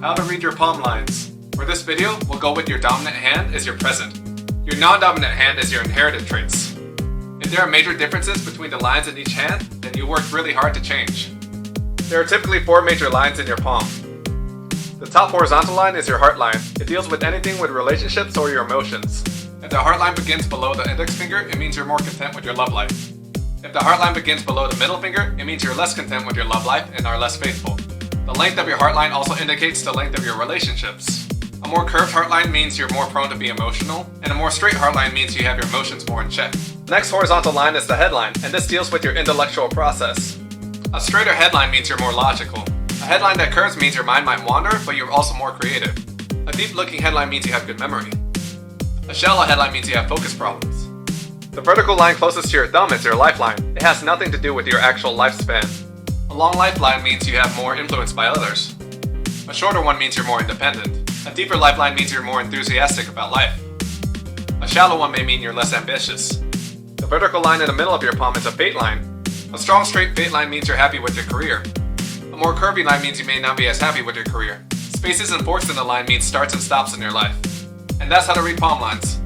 How to read your palm lines. For this video, we'll go with your dominant hand is your present. Your non-dominant hand is your inherited traits. If there are major differences between the lines in each hand, then you work really hard to change. There are typically 4 major lines in your palm. The top horizontal line is your heart line. It deals with anything with relationships or your emotions. If the heart line begins below the index finger, it means you're more content with your love life. If the heart line begins below the middle finger, it means you're less content with your love life and are less faithful. The length of your heart line also indicates the length of your relationships. A more curved heart line means you're more prone to be emotional, and a more straight heart line means you have your emotions more in check. The next horizontal line is the headline, and this deals with your intellectual process. A straighter headline means you're more logical. A headline that curves means your mind might wander, but you're also more creative. A deep-looking headline means you have good memory. A shallow headline means you have focus problems. The vertical line closest to your thumb is your lifeline. It has nothing to do with your actual lifespan. A long lifeline means you have more influence by others. A shorter one means you're more independent. A deeper lifeline means you're more enthusiastic about life. A shallow one may mean you're less ambitious. The vertical line in the middle of your palm is a fate line. A strong straight fate line means you're happy with your career. A more curvy line means you may not be as happy with your career. Spaces and forks in the line means starts and stops in your life. And that's how to read palm lines.